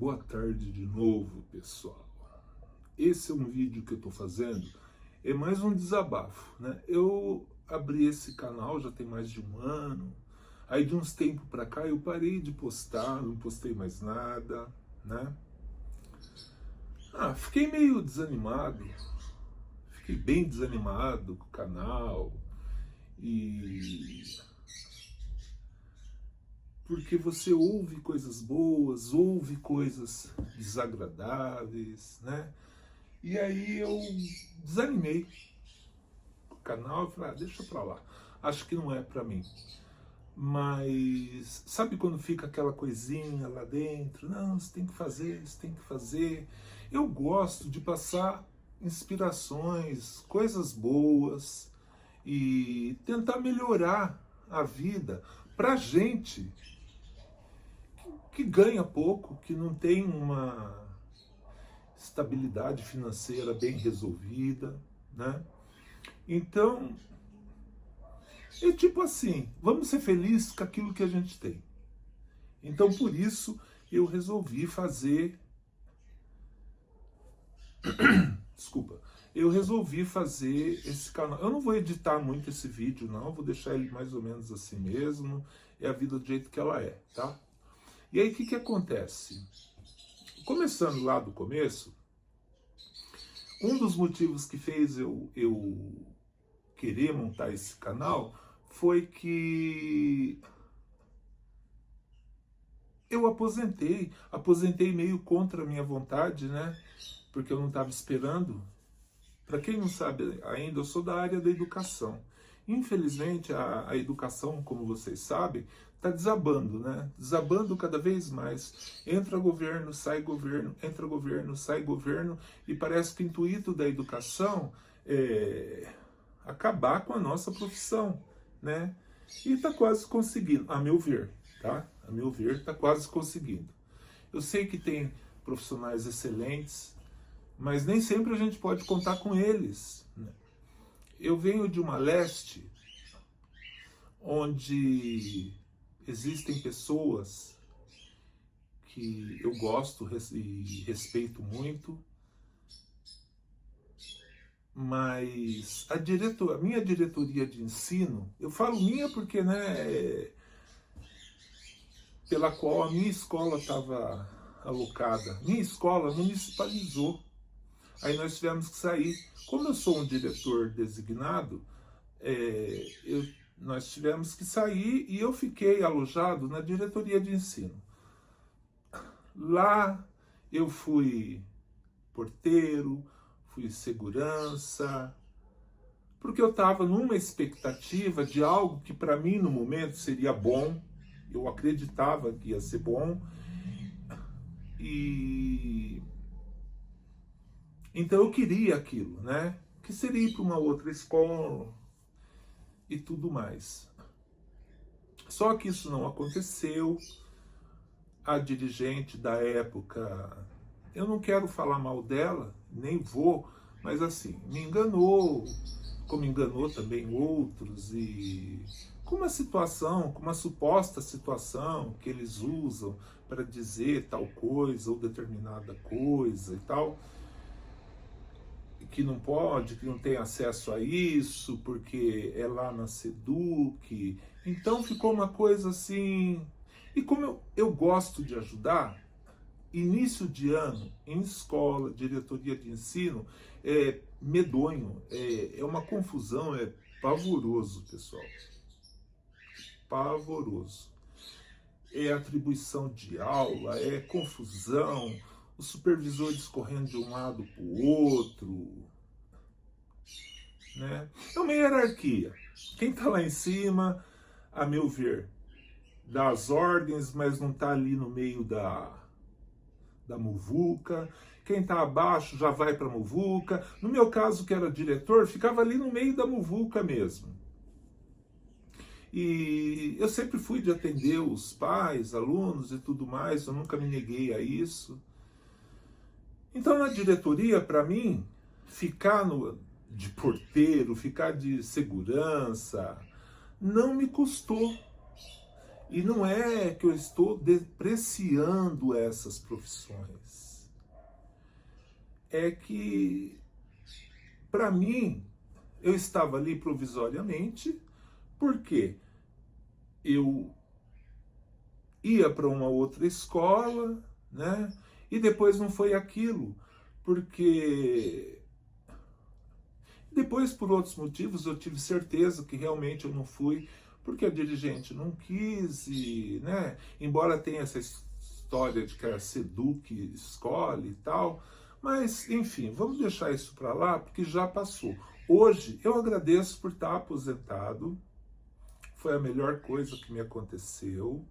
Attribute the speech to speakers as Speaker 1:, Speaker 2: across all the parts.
Speaker 1: Boa tarde de novo, pessoal. Esse é um vídeo que eu estou fazendo, é mais um desabafo, né? Eu abri esse canal já tem mais de um ano, aí de uns tempos para cá eu parei de postar, não postei mais nada, né? Fiquei meio desanimado, fiquei bem desanimado com o canal, e porque você ouve coisas boas, ouve coisas desagradáveis, né? E aí eu desanimei o canal e falei, deixa pra lá, acho que não é pra mim. Mas sabe quando fica aquela coisinha lá dentro? Não, você tem que fazer, você tem que fazer. Eu gosto de passar inspirações, coisas boas e tentar melhorar a vida pra gente que ganha pouco, que não tem uma estabilidade financeira bem resolvida, né? Então, é tipo assim, vamos ser felizes com aquilo que a gente tem. Então, por isso, eu resolvi fazer... Desculpa. Eu resolvi fazer esse canal. Eu não vou editar muito esse vídeo, não. Vou deixar ele mais ou menos assim mesmo. É a vida do jeito que ela é, tá? E aí, o que acontece? Começando lá do começo, um dos motivos que fez eu querer montar esse canal foi que eu aposentei meio contra a minha vontade, né? Porque eu não estava esperando. Para quem não sabe ainda, eu sou da área da educação. Infelizmente, a educação, como vocês sabem, está desabando, né? Desabando cada vez mais. Entra governo, sai governo, entra governo, sai governo, e parece que o intuito da educação é acabar com a nossa profissão, né? E está quase conseguindo, a meu ver, tá? A meu ver, está quase conseguindo. Eu sei que tem profissionais excelentes, mas nem sempre a gente pode contar com eles, né? Eu venho de uma leste onde existem pessoas que eu gosto e respeito muito, mas a minha diretoria de ensino, eu falo minha porque, né, pela qual a minha escola estava alocada, minha escola municipalizou. Aí nós tivemos que sair. Como eu sou um diretor designado, nós tivemos que sair e eu fiquei alojado na diretoria de ensino. Lá eu fui porteiro, fui segurança, porque eu estava numa expectativa de algo que para mim no momento seria bom, eu acreditava que ia ser bom, e então eu queria aquilo, né? Que seria ir para uma outra escola e tudo mais. Só que isso não aconteceu. A dirigente da época, eu não quero falar mal dela, nem vou, mas assim, me enganou, como enganou também outros, e com uma situação, com uma suposta situação que eles usam para dizer tal coisa ou determinada coisa e tal, que não pode, que não tem acesso a isso, porque é lá na SEDUC. Então ficou uma coisa assim... E como eu gosto de ajudar, início de ano, em escola, diretoria de ensino, é medonho, é uma confusão, é pavoroso, pessoal. Pavoroso. É atribuição de aula, é confusão, os supervisores correndo de um lado para o outro, né? É uma hierarquia. Quem está lá em cima, a meu ver, dá as ordens, mas não está ali no meio da muvuca. Quem está abaixo já vai para a muvuca. No meu caso, que era diretor, ficava ali no meio da muvuca mesmo. E eu sempre fui de atender os pais, alunos e tudo mais, eu nunca me neguei a isso. Então, na diretoria, para mim, ficar de porteiro, ficar de segurança, não me custou. E não é que eu estou depreciando essas profissões. É que, para mim, eu estava ali provisoriamente, porque eu ia para uma outra escola, né? E depois não foi aquilo, porque depois, por outros motivos, eu tive certeza que realmente eu não fui, porque a dirigente não quis, e, né? Embora tenha essa história de que a SEDUC escolhe e tal, mas, enfim, vamos deixar isso para lá, porque já passou. Hoje, eu agradeço por estar aposentado, foi a melhor coisa que me aconteceu,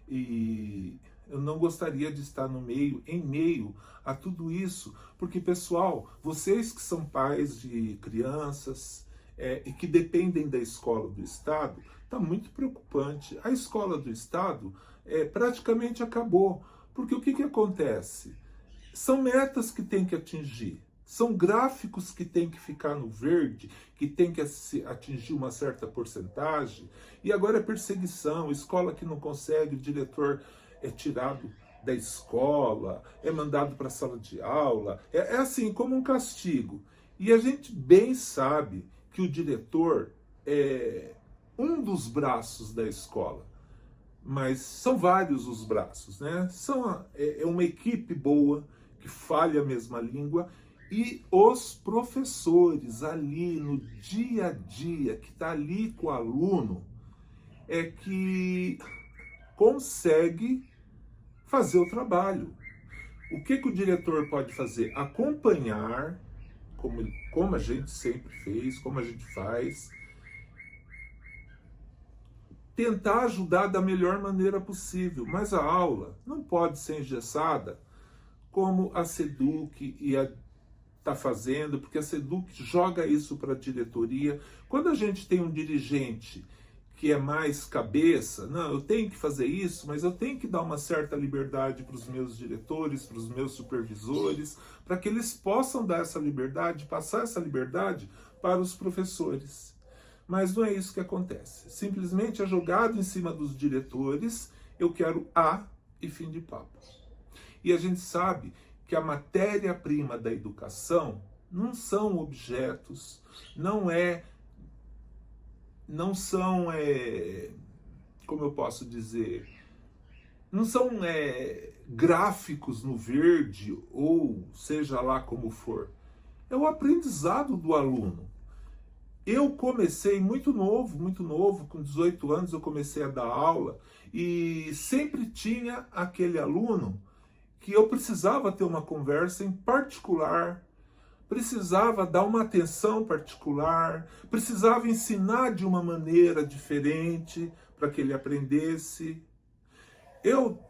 Speaker 1: e eu não gostaria de estar em meio a tudo isso, porque, pessoal, vocês que são pais de crianças e que dependem da escola do Estado, está muito preocupante. A escola do Estado praticamente acabou, porque o que acontece? São metas que tem que atingir. São gráficos que tem que ficar no verde, que tem que atingir uma certa porcentagem, e agora é perseguição, escola que não consegue, o diretor é tirado da escola, é mandado para a sala de aula, é assim, como um castigo. E a gente bem sabe que o diretor é um dos braços da escola, mas são vários os braços, né? É uma equipe boa, que fale a mesma língua, e os professores ali no dia a dia, que está ali com o aluno, é que consegue fazer o trabalho. O que o diretor pode fazer? Acompanhar, como a gente sempre fez, como a gente faz, tentar ajudar da melhor maneira possível, mas a aula não pode ser engessada como a SEDUC está fazendo, porque a SEDUC joga isso para a diretoria. Quando a gente tem um dirigente que é mais cabeça, não, eu tenho que fazer isso, mas eu tenho que dar uma certa liberdade para os meus diretores, para os meus supervisores, para que eles possam dar essa liberdade, passar essa liberdade para os professores. Mas não é isso que acontece. Simplesmente é jogado em cima dos diretores, eu quero A e fim de papo. E a gente sabe que a matéria-prima da educação não são objetos, não são, como eu posso dizer, não são gráficos no verde, ou seja lá como for. É o aprendizado do aluno. Eu comecei muito novo, com 18 anos eu comecei a dar aula, e sempre tinha aquele aluno que eu precisava ter uma conversa em particular, precisava dar uma atenção particular, precisava ensinar de uma maneira diferente para que ele aprendesse.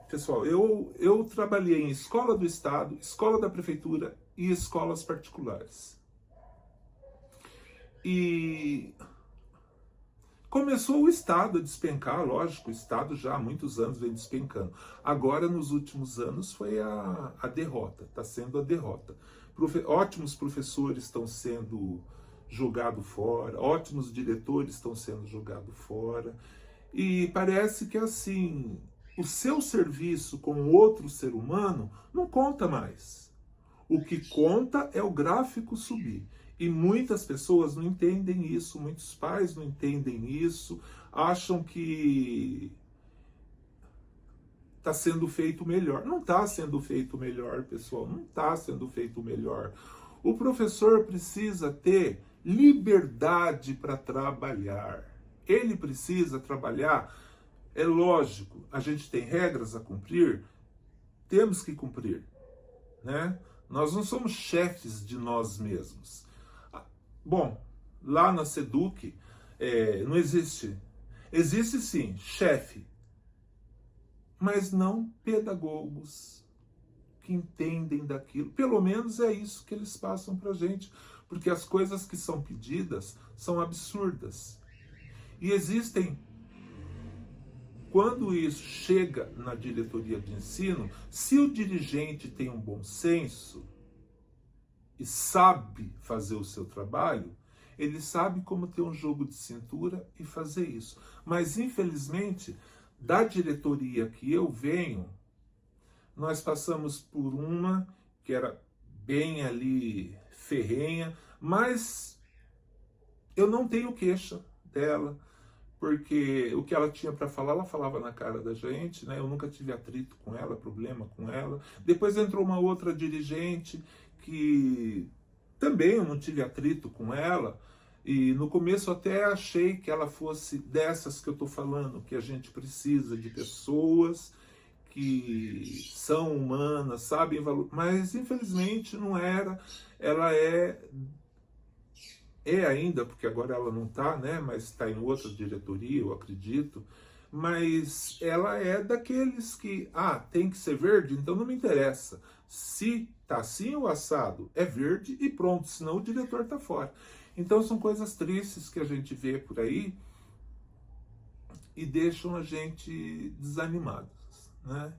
Speaker 1: Pessoal, eu trabalhei em escola do Estado, escola da prefeitura e escolas particulares. E começou o Estado a despencar, lógico, o Estado já há muitos anos vem despencando. Agora, nos últimos anos, foi a derrota, está sendo a derrota. Ótimos professores estão sendo jogados fora, ótimos diretores estão sendo jogados fora, e parece que assim, o seu serviço com outro ser humano não conta mais. O que conta é o gráfico subir. E muitas pessoas não entendem isso, muitos pais não entendem isso, acham que está sendo feito melhor. Não está sendo feito melhor, pessoal, não está sendo feito melhor. O professor precisa ter liberdade para trabalhar. Ele precisa trabalhar. É lógico, a gente tem regras a cumprir, temos que cumprir, né? Nós não somos chefes de nós mesmos. Bom, lá na SEDUC não existe. Existe sim, chefe, mas não pedagogos que entendem daquilo. Pelo menos é isso que eles passam para a gente, porque as coisas que são pedidas são absurdas. E existem, quando isso chega na diretoria de ensino, se o dirigente tem um bom senso e sabe fazer o seu trabalho, ele sabe como ter um jogo de cintura e fazer isso. Mas, infelizmente, Da diretoria que eu venho, nós passamos por uma que era bem ali ferrenha, mas eu não tenho queixa dela, porque o que ela tinha para falar, ela falava na cara da gente, né? Eu nunca tive atrito com ela, problema com ela. Depois entrou uma outra dirigente que também eu não tive atrito com ela, e no começo até achei que ela fosse dessas que eu estou falando, que a gente precisa de pessoas que são humanas, sabem valor, mas infelizmente não era. Ela é ainda, porque agora ela não está, né, mas está em outra diretoria, eu acredito, mas ela é daqueles que, tem que ser verde, então não me interessa. Se tá assim ou assado, é verde e pronto, senão o diretor tá fora. Então são coisas tristes que a gente vê por aí e deixam a gente desanimado, né?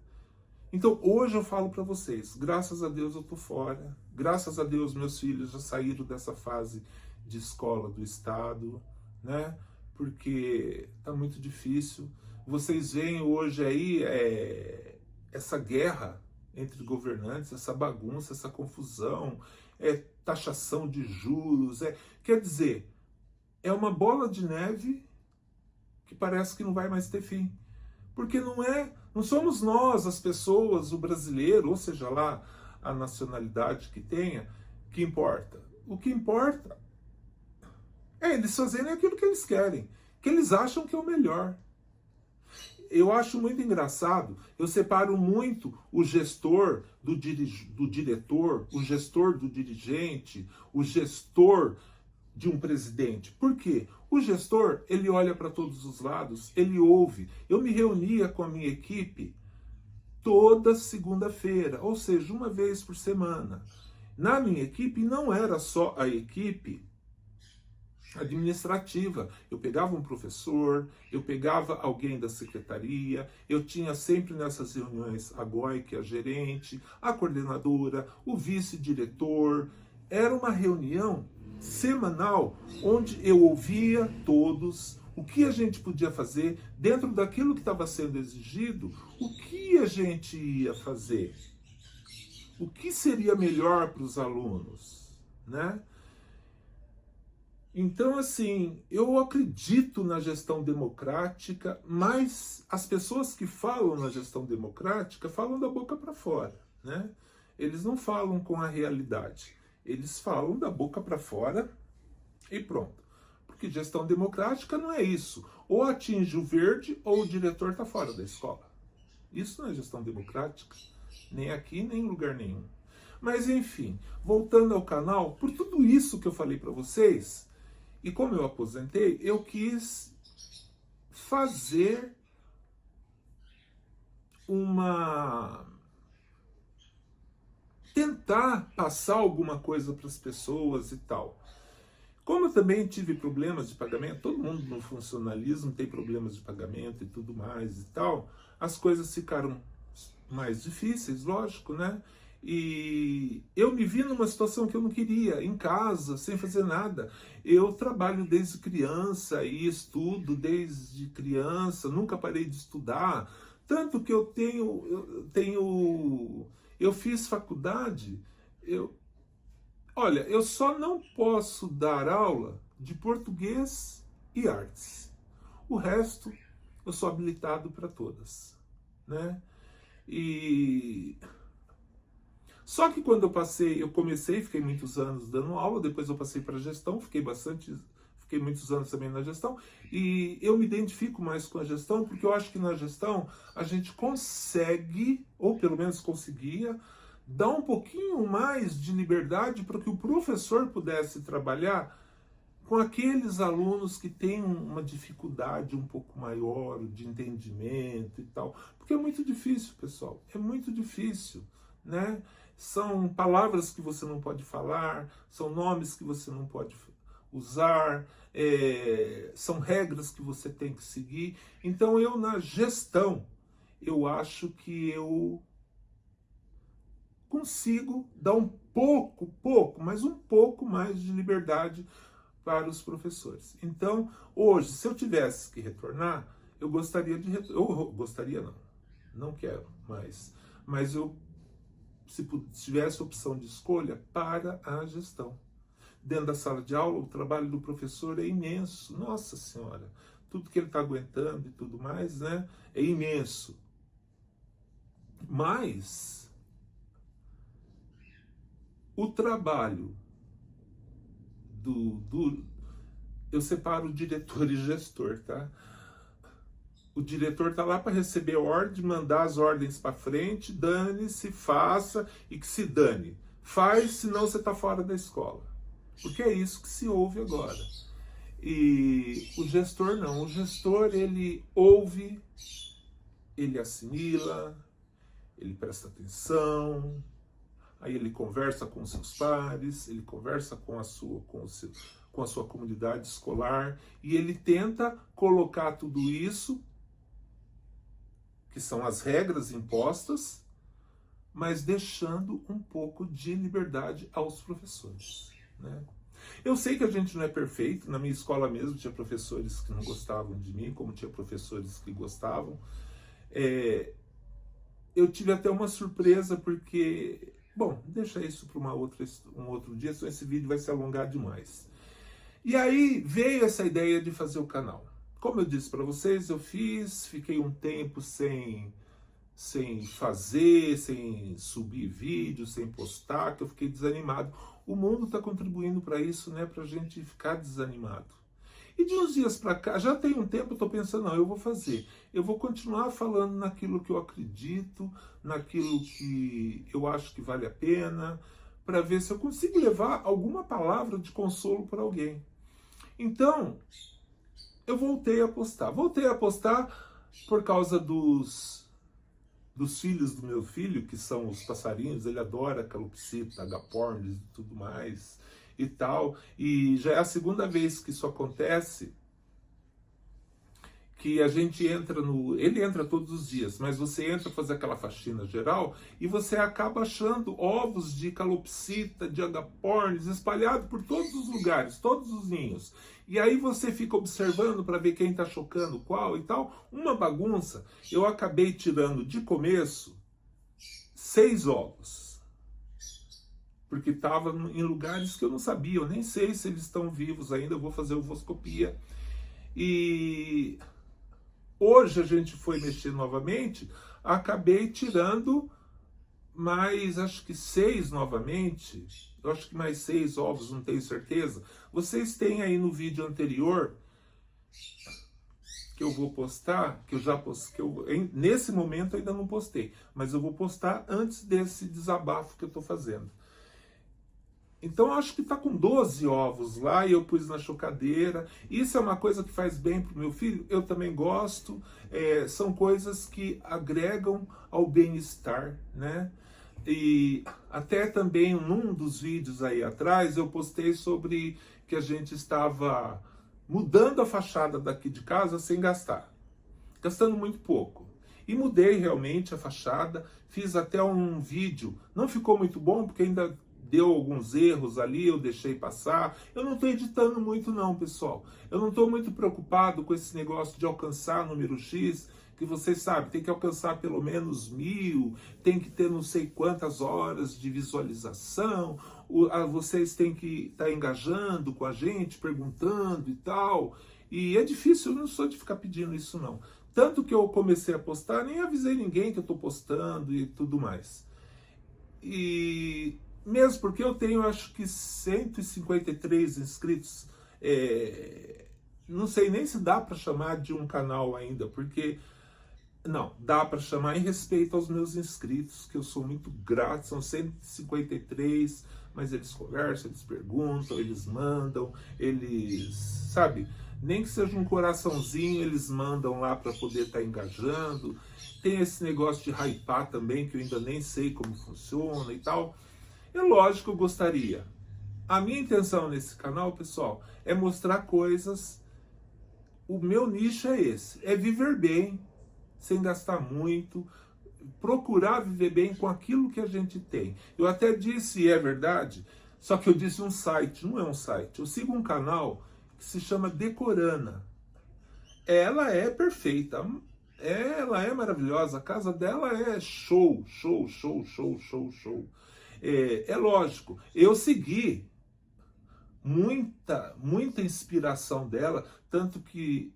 Speaker 1: Então hoje eu falo para vocês, graças a Deus eu tô fora, graças a Deus meus filhos já saíram dessa fase de escola do Estado, né? Porque tá muito difícil. Vocês veem hoje aí essa guerra entre governantes, essa bagunça, essa confusão, taxação de juros, quer dizer, é uma bola de neve que parece que não vai mais ter fim. Porque não somos nós, as pessoas, o brasileiro, ou seja lá a nacionalidade que tenha, que importa. O que importa é eles fazerem aquilo que eles querem, que eles acham que é o melhor. Eu acho muito engraçado, eu separo muito o gestor do diretor, o gestor do dirigente, o gestor de um presidente. Por quê? O gestor, ele olha para todos os lados, ele ouve. Eu me reunia com a minha equipe toda segunda-feira, ou seja, uma vez por semana. Na minha equipe não era só a equipe administrativa. Eu pegava um professor, eu pegava alguém da secretaria, eu tinha sempre nessas reuniões a GOI, que é a gerente, a coordenadora, o vice-diretor. Era uma reunião semanal onde eu ouvia todos, o que a gente podia fazer dentro daquilo que estava sendo exigido, o que a gente ia fazer, o que seria melhor para os alunos, né? Então, assim, eu acredito na gestão democrática, mas as pessoas que falam na gestão democrática falam da boca para fora, né? Eles não falam com a realidade. Eles falam da boca para fora e pronto. Porque gestão democrática não é isso. Ou atinge o verde ou o diretor está fora da escola. Isso não é gestão democrática. Nem aqui, nem em lugar nenhum. Mas, enfim, voltando ao canal, por tudo isso que eu falei para vocês, e como eu aposentei, eu quis fazer tentar passar alguma coisa para as pessoas e tal. Como eu também tive problemas de pagamento, todo mundo no funcionalismo tem problemas de pagamento e tudo mais e tal, as coisas ficaram mais difíceis, lógico, né? E eu me vi numa situação que eu não queria, em casa, sem fazer nada. Eu trabalho desde criança e estudo desde criança, nunca parei de estudar. Tanto que eu fiz faculdade, olha, eu só não posso dar aula de português e artes. O resto, eu sou habilitado para todas, né? Só que quando eu comecei, fiquei muitos anos dando aula, depois eu passei para gestão, fiquei muitos anos também na gestão, e eu me identifico mais com a gestão, porque eu acho que na gestão a gente consegue, ou pelo menos conseguia, dar um pouquinho mais de liberdade para que o professor pudesse trabalhar com aqueles alunos que têm uma dificuldade um pouco maior de entendimento e tal. Porque é muito difícil, pessoal, é muito difícil, né? São palavras que você não pode falar, são nomes que você não pode usar, são regras que você tem que seguir. Então eu na gestão, eu acho que eu consigo dar um pouco mais de liberdade para os professores. Então, hoje, se eu tivesse que retornar, eu gostaria de... Eu gostaria não, não quero mais. Mas eu, se tivesse opção de escolha, para a gestão. Dentro da sala de aula, o trabalho do professor é imenso. Nossa Senhora, tudo que ele está aguentando e tudo mais, né, é imenso. Mas o trabalho eu separo diretor e gestor, tá? O diretor tá lá para receber ordem, mandar as ordens para frente, dane-se, faça e que se dane. Faz, senão você tá fora da escola. Porque é isso que se ouve agora. E o gestor não. O gestor, ele ouve, ele assimila, ele presta atenção, aí ele conversa com seus pares, ele conversa com a sua comunidade escolar, e ele tenta colocar tudo isso, que são as regras impostas, mas deixando um pouco de liberdade aos professores, né? Eu sei que a gente não é perfeito. Na minha escola mesmo tinha professores que não gostavam de mim, como tinha professores que gostavam. Eu tive até uma surpresa, porque... Bom, deixa isso para um outro dia, senão esse vídeo vai se alongar demais. E aí veio essa ideia de fazer o canal. Como eu disse para vocês, eu fiquei um tempo sem fazer, sem subir vídeo, sem postar, que eu fiquei desanimado. O mundo está contribuindo para isso, né, para a gente ficar desanimado. E de uns dias para cá, já tem um tempo, eu estou pensando, não, eu vou fazer. Eu vou continuar falando naquilo que eu acredito, naquilo que eu acho que vale a pena, para ver se eu consigo levar alguma palavra de consolo para alguém. Então, eu voltei a postar. Voltei a postar por causa dos filhos do meu filho, que são os passarinhos. Ele adora calopsita, agapornis e tudo mais e tal. E já é a segunda vez que isso acontece, que a gente entra ele entra todos os dias, mas você entra fazer aquela faxina geral e você acaba achando ovos de calopsita, de agapornis espalhados por todos os lugares, todos os ninhos. E aí você fica observando para ver quem está chocando qual e tal. Uma bagunça. Eu acabei tirando de começo 6 ovos. Porque estava em lugares que eu não sabia. Eu nem sei se eles estão vivos ainda. Eu vou fazer ovoscopia. E hoje a gente foi mexer novamente. Acabei tirando mais, acho que 6 novamente. Eu acho que mais 6 ovos, não tenho certeza. Vocês têm aí no vídeo anterior, que eu vou postar, que eu já postei, nesse momento eu ainda não postei, mas eu vou postar antes desse desabafo que eu estou fazendo. Então eu acho que está com 12 ovos lá, e eu pus na chocadeira. Isso é uma coisa que faz bem para o meu filho, eu também gosto. São coisas que agregam ao bem-estar, né? E até também num dos vídeos aí atrás eu postei sobre que a gente estava mudando a fachada daqui de casa sem gastar, gastando muito pouco. E mudei realmente a fachada, fiz até um vídeo, não ficou muito bom porque ainda deu alguns erros ali, eu deixei passar. Eu não estou editando muito não, pessoal. Eu não estou muito preocupado com esse negócio de alcançar número X, que vocês sabem, tem que alcançar pelo menos 1000, tem que ter não sei quantas horas de visualização, vocês têm que estar engajando com a gente, perguntando e tal. E é difícil, eu não sou de ficar pedindo isso não. Tanto que eu comecei a postar, nem avisei ninguém que eu estou postando e tudo mais. E mesmo porque eu tenho, acho que 153 inscritos, não sei nem se dá para chamar de um canal ainda, porque não, dá para chamar em respeito aos meus inscritos, que eu sou muito grato, são 153, mas eles conversam, eles perguntam, eles mandam, eles, sabe, nem que seja um coraçãozinho, eles mandam lá para poder estar engajando. Tem esse negócio de hypar também, que eu ainda nem sei como funciona e tal. É lógico que eu gostaria. A minha intenção nesse canal, pessoal, é mostrar coisas. O meu nicho é esse, é viver bem, sem gastar muito, procurar viver bem com aquilo que a gente tem. Eu até disse, e é verdade, só que eu disse um site, não é um site. Eu sigo um canal que se chama Decorana. ela é perfeita, ela é maravilhosa, a casa dela é show, show, show, show, show, show. É lógico, eu segui muita inspiração dela, tanto que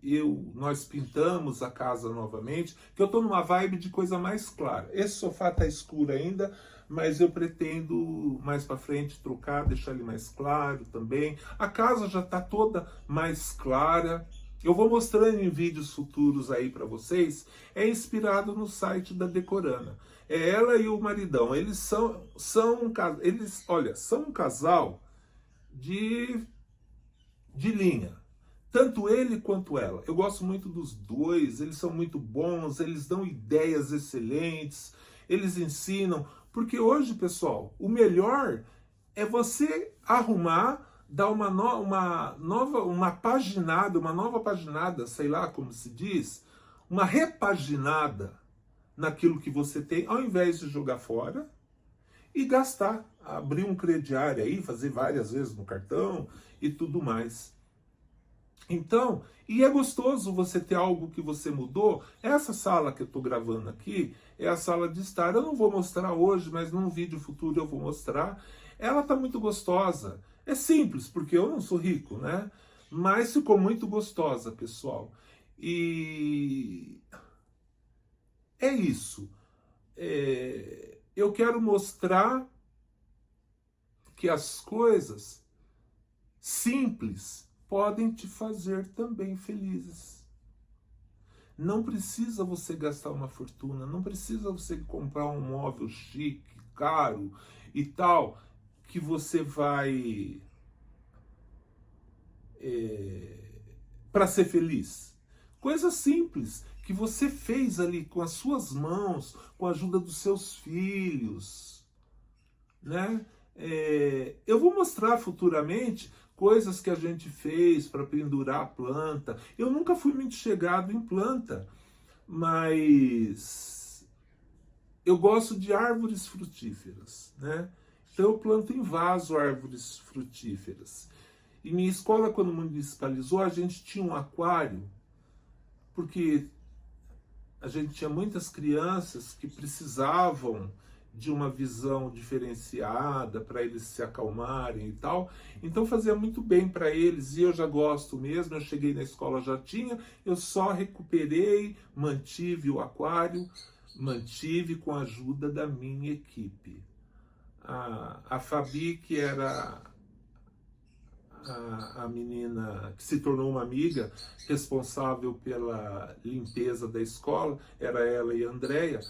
Speaker 1: nós pintamos a casa novamente, que eu estou numa vibe de coisa mais clara. Esse sofá tá escuro ainda, mas eu pretendo mais para frente trocar, deixar ele mais claro também. A casa já está toda mais clara. Eu vou mostrando em vídeos futuros aí para vocês. É inspirado no site da Decorana. É ela e o maridão. Eles são um casal de linha. Tanto ele quanto ela. Eu gosto muito dos dois, eles são muito bons, eles dão ideias excelentes, eles ensinam. Porque hoje, pessoal, o melhor é você arrumar, dar uma nova paginada, sei lá como se diz, uma repaginada naquilo que você tem, ao invés de jogar fora e gastar, abrir um crediário aí, fazer várias vezes no cartão e tudo mais. Então, e é gostoso você ter algo que você mudou. Essa sala que eu estou gravando aqui é a sala de estar. Eu não vou mostrar hoje, mas num vídeo futuro eu vou mostrar. Ela está muito gostosa. É simples, porque eu não sou rico, né? Mas ficou muito gostosa, pessoal. E é isso. Eu quero mostrar que as coisas simples podem te fazer também felizes. Não precisa você gastar uma fortuna, não precisa você comprar um móvel chique, caro e tal, que você vai para ser feliz. Coisas simples que você fez ali com as suas mãos, com a ajuda dos seus filhos, né? Eu vou mostrar futuramente coisas que a gente fez para pendurar a planta. Eu nunca fui muito chegado em planta, mas eu gosto de árvores frutíferas, né? Então eu planto em vaso árvores frutíferas. E minha escola, quando municipalizou, a gente tinha um aquário, porque a gente tinha muitas crianças que precisavam de uma visão diferenciada para eles se acalmarem e tal. Então fazia muito bem para eles, e eu já gosto mesmo. Eu cheguei na escola, já tinha, eu só recuperei, mantive o aquário, mantive com a ajuda da minha equipe. A Fabi, que era a menina que se tornou uma amiga responsável pela limpeza da escola, era ela e a Andréia.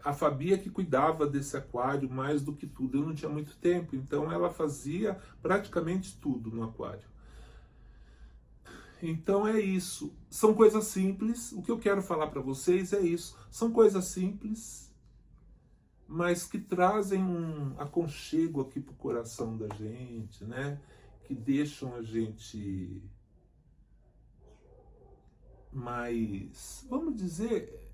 Speaker 1: A Fabi é que cuidava desse aquário mais do que tudo. Eu não tinha muito tempo, então ela fazia praticamente tudo no aquário. Então é isso. São coisas simples. O que eu quero falar para vocês é isso. São coisas simples, mas que trazem um aconchego aqui pro coração da gente, né? Que deixam a gente mais, vamos dizer,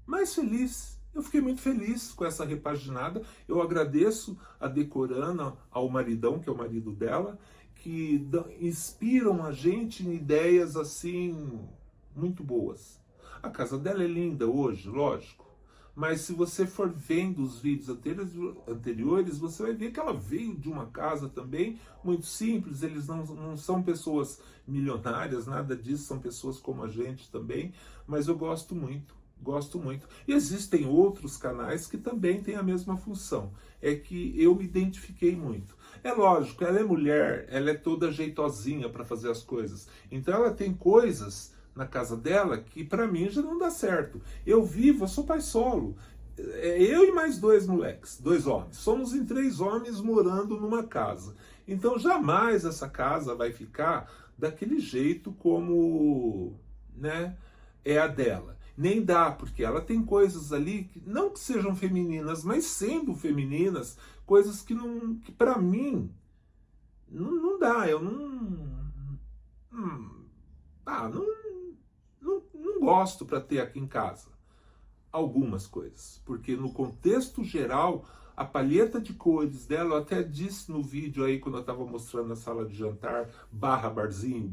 Speaker 1: mais feliz. Eu fiquei muito feliz com essa repaginada. Eu agradeço a Decorana, ao maridão, que é o marido dela, que inspiram a gente em ideias assim muito boas. A casa dela é linda hoje, lógico. Mas se você for vendo os vídeos anteriores, você vai ver que ela veio de uma casa também muito simples. Eles não são pessoas milionárias, nada disso, são pessoas como a gente também. Mas eu gosto muito, gosto muito. E existem outros canais que também têm a mesma função. É que eu me identifiquei muito. É lógico, ela é mulher, ela é toda jeitosinha para fazer as coisas. Então ela tem coisas na casa dela que para mim já não dá certo. Eu sou pai solo. Eu e mais 2 moleques, 2 homens. Somos em 3 homens morando numa casa. Então jamais essa casa vai ficar daquele jeito como, né, é a dela. Nem dá, porque ela tem coisas ali que não que sejam femininas, mas sendo femininas, coisas que para mim não dá. Eu não gosto para ter aqui em casa algumas coisas, porque no contexto geral, a palheta de cores dela, eu até disse no vídeo aí, quando eu estava mostrando a sala de jantar, barzinho,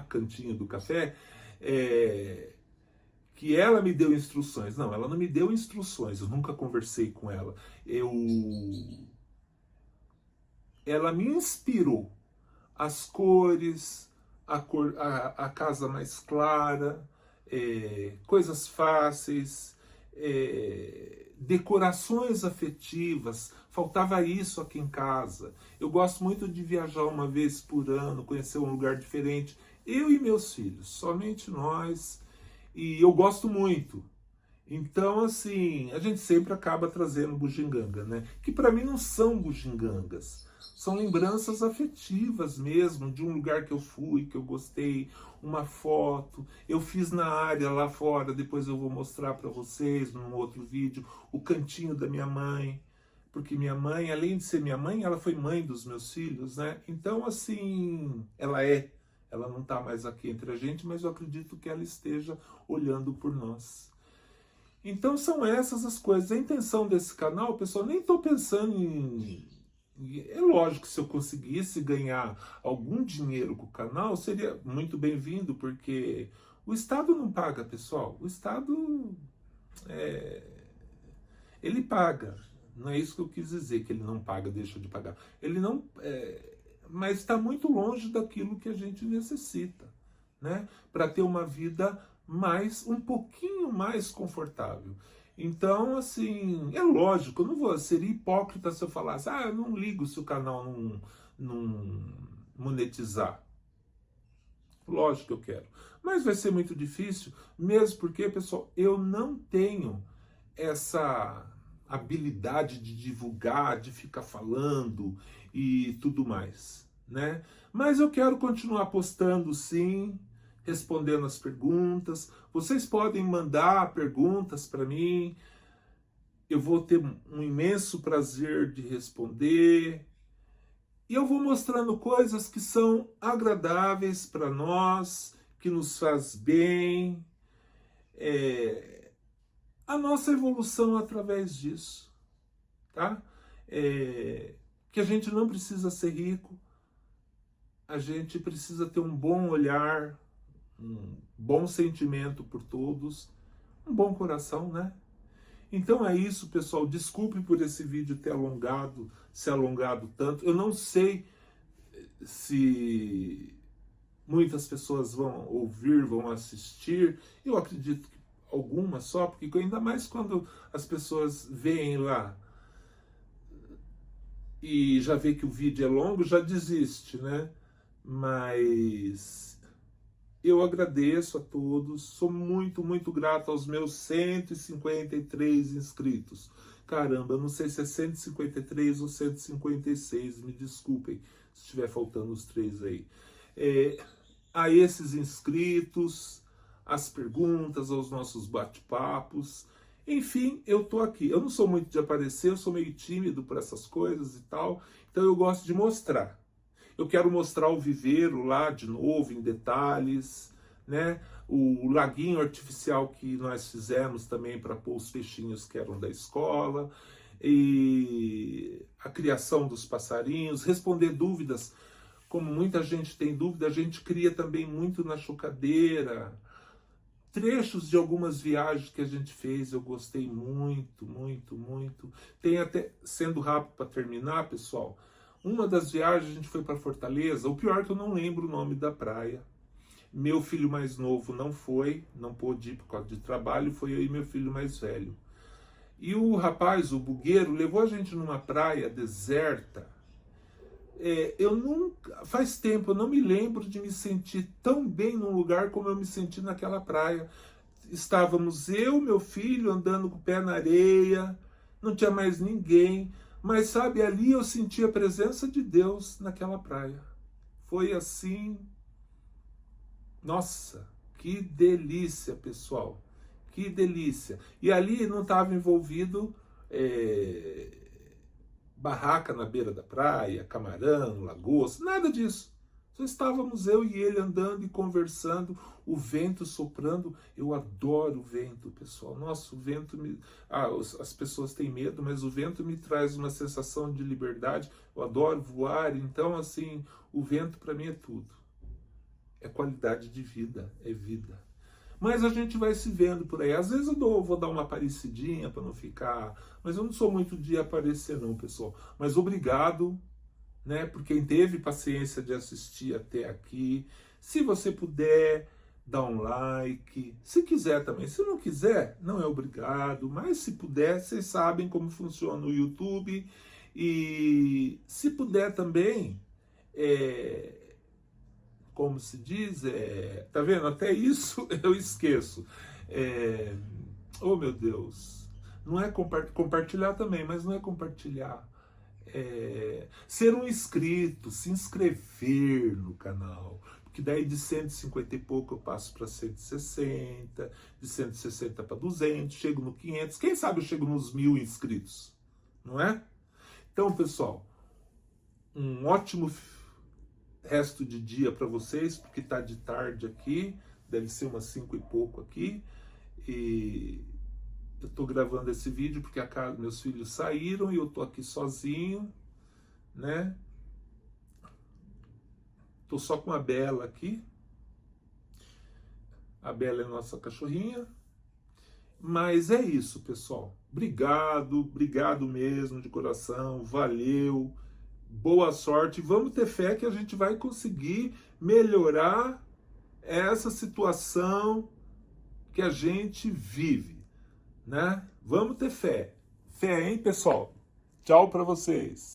Speaker 1: cantinho do café, que ela me deu instruções. Não, ela não me deu instruções, eu nunca conversei com ela. Ela me inspirou. As cores, a casa mais clara, coisas fáceis, decorações afetivas. Faltava isso aqui em casa. Eu gosto muito de viajar uma vez por ano, conhecer um lugar diferente. Eu e meus filhos, somente nós. E eu gosto muito. Então, assim, a gente sempre acaba trazendo bugiganga, né? Que para mim não são bugigangas. São lembranças afetivas mesmo, de um lugar que eu fui, que eu gostei, uma foto. Eu fiz na área lá fora, depois eu vou mostrar para vocês num outro vídeo, o cantinho da minha mãe. Porque minha mãe, além de ser minha mãe, ela foi mãe dos meus filhos, né? Então, assim, ela não está mais aqui entre a gente, mas eu acredito que ela esteja olhando por nós. Então são essas as coisas. A intenção desse canal, pessoal, nem estou pensando em... É lógico que se eu conseguisse ganhar algum dinheiro com o canal, seria muito bem-vindo, porque o Estado não paga, pessoal. O Estado, ele paga. Não é isso que eu quis dizer, que ele não paga, deixa de pagar. Ele não... mas está muito longe daquilo que a gente necessita, né? Para ter uma vida um pouquinho mais confortável. Então, assim, é lógico, eu não seria hipócrita se eu falasse, eu não ligo se o canal não monetizar. Lógico que eu quero. Mas vai ser muito difícil, mesmo porque, pessoal, eu não tenho essa habilidade de divulgar, de ficar falando e tudo mais, né? Mas eu quero continuar postando, sim, respondendo as perguntas. Vocês podem mandar perguntas para mim. Eu vou ter um imenso prazer de responder. E eu vou mostrando coisas que são agradáveis para nós, que nos faz bem. A nossa evolução através disso, tá? Que a gente não precisa ser rico, a gente precisa ter um bom olhar, um bom sentimento por todos, um bom coração, né? Então é isso, pessoal. Desculpe por esse vídeo ter se alongado tanto. Eu não sei se muitas pessoas vão ouvir, vão assistir. Eu acredito que algumas só, porque ainda mais quando as pessoas veem lá e já vê que o vídeo é longo, já desiste, né? Mas eu agradeço a todos, sou muito, muito grato aos meus 153 inscritos. Caramba, eu não sei se é 153 ou 156, me desculpem se estiver faltando os 3 aí. A esses inscritos, as perguntas, aos nossos bate-papos. Enfim, eu tô aqui. Eu não sou muito de aparecer, eu sou meio tímido para essas coisas e tal, então eu gosto de mostrar. Eu quero mostrar o viveiro lá de novo, em detalhes, né? O laguinho artificial que nós fizemos também para pôr os peixinhos que eram da escola, e a criação dos passarinhos, responder dúvidas. Como muita gente tem dúvida, a gente cria também muito na chocadeira. Trechos de algumas viagens que a gente fez, eu gostei muito, muito, muito. Tem até, sendo rápido para terminar, pessoal, uma das viagens a gente foi para Fortaleza. O pior é que eu não lembro o nome da praia. Meu filho mais novo não pôde ir por causa de trabalho, foi eu e meu filho mais velho. E o rapaz, o bugueiro, levou a gente numa praia deserta. Faz tempo, eu não me lembro de me sentir tão bem num lugar como eu me senti naquela praia. Estávamos eu, meu filho, andando com o pé na areia, não tinha mais ninguém, mas sabe, ali eu senti a presença de Deus naquela praia. Foi assim, nossa, que delícia, pessoal, que delícia. E ali não estava envolvido barraca na beira da praia, camarão, lagosta, nada disso. Só estávamos eu e ele andando e conversando, o vento soprando. Eu adoro o vento, pessoal. Nossa, o vento as pessoas têm medo, mas o vento me traz uma sensação de liberdade. Eu adoro voar, então, assim, o vento para mim é tudo. É qualidade de vida, é vida. Mas a gente vai se vendo por aí. Às vezes eu vou dar uma aparecidinha para não ficar... Mas eu não sou muito de aparecer não, pessoal. Mas obrigado, né, por quem teve paciência de assistir até aqui. Se você puder, dá um like. Se quiser também. Se não quiser, não é obrigado. Mas se puder, vocês sabem como funciona o YouTube. E se puder também... como se diz, tá vendo? Até isso eu esqueço. Oh, meu Deus. Não é compartilhar também, mas não é compartilhar. Ser um inscrito, se inscrever no canal. Porque daí de 150 e pouco eu passo para 160, de 160 para 200, chego no 500. Quem sabe eu chego nos 1000 inscritos, não é? Então, pessoal, um ótimo resto de dia para vocês, porque tá de tarde aqui, deve ser umas 5 e pouco aqui, e eu tô gravando esse vídeo porque meus filhos saíram e eu tô aqui sozinho, né? Tô só com a Bela aqui. A Bela é nossa cachorrinha. Mas é isso, pessoal. Obrigado mesmo de coração, valeu. Boa sorte, vamos ter fé que a gente vai conseguir melhorar essa situação que a gente vive, né? Vamos ter fé. Fé, hein, pessoal? Tchau para vocês.